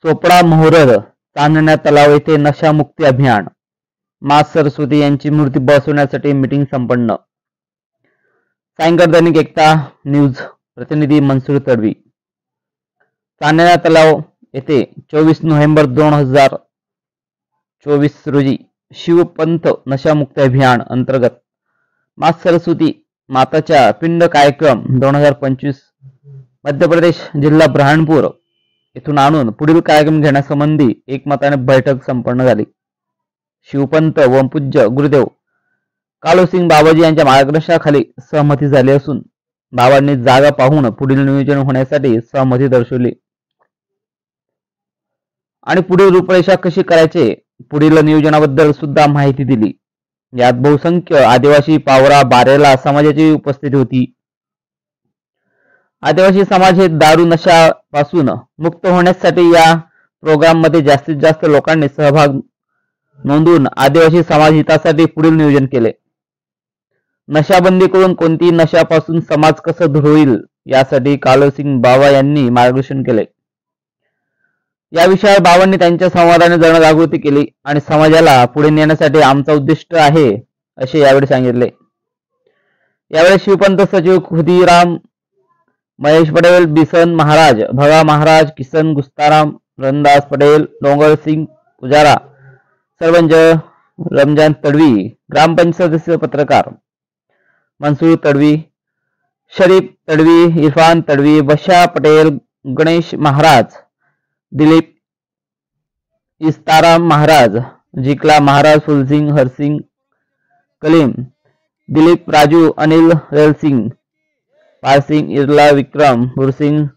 चोपडा मोहोरद चांदण्या तलाव येथे नशामुक्ती अभियान, मा सरस्वती यांची मूर्ती बसवण्यासाठी मीटिंग संपन्न। सायंकाळ दैनिक एकता न्यूज प्रतिनिधी मनसूर तडवी। चांदण्या तलाव येथे 24 नोव्हेंबर 2024 रोजी शिवपंथ नशामुक्ती अभियान अंतर्गत मा सरस्वती माताच्या पिंड कार्यक्रम 2025 मध्य प्रदेश जिल्हा बुरहानपूर येथून आणून पुढील कार्यक्रम घेण्यासंबंधी एकमताने बैठक संपन्न झाली। शिवपंत व पूज्य गुरुदेव कालोसिंग बाबाजी यांच्या मार्गदर्शनाखाली सहमती झाली असून बाबांनी जागा पाहून पुढील नियोजन होण्यासाठी सहमती दर्शवली आणि पुढील रूपरेषा कशी करायचे पुढील नियोजनाबद्दल सुद्धा माहिती दिली। यात बहुसंख्य आदिवासी पावरा बारेला समाजाची उपस्थिती होती। आदिवासी समाज हे दारू नशापासून मुक्त होण्यासाठी या प्रोग्राम मध्ये जास्तीत जास्त लोकांनी सहभाग नोंदवून आदिवासी समाज हितासाठी पुढील नियोजन केले। नशाबंदी करून कोणती नशापासून समाज कसा दूर होईल यासाठी कालोसिंग बाबा यांनी मार्गदर्शन केले। या विषयावर बाबांनी त्यांच्या संवादाने जनजागृती केली आणि समाजाला पुढे नेण्यासाठी आमचा उद्दिष्ट आहे असे यावेळी सांगितले। यावेळी शिवपंथ सचिव खुदीराम महेश पटेल, बिसन महाराज, भगा महाराज, किसन गुस्ताराम, रनदास पटेल, डोंगर सिंग पुजारा, सरपंच रमजान तडवी, ग्रामपंचायत सदस्य पत्रकार मनसूर तडवी, शरीफ तडवी, इरफान तडवी, बशा पटेल, गणेश महाराज, दिलीप इस्ताराम महाराज, जिकला महाराज, फुलसिंग, हरसिंग कलीम, दिलीप राजू, अनिल रेलसिंग, पारसिंग, इरला विक्रम, बुरसिंग,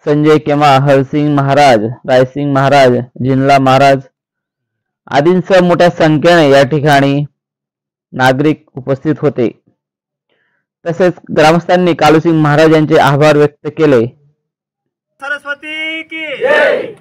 संजय केमा, हरसिंग महाराज, रायसिंग महाराज, जिनला महाराज आदींसह मोठ्या संख्येने या ठिकाणी नागरिक उपस्थित होते। तसेच ग्रामस्थांनी कालोसिंग महाराज यांचे आभार व्यक्त केले। सरस्वती की जय।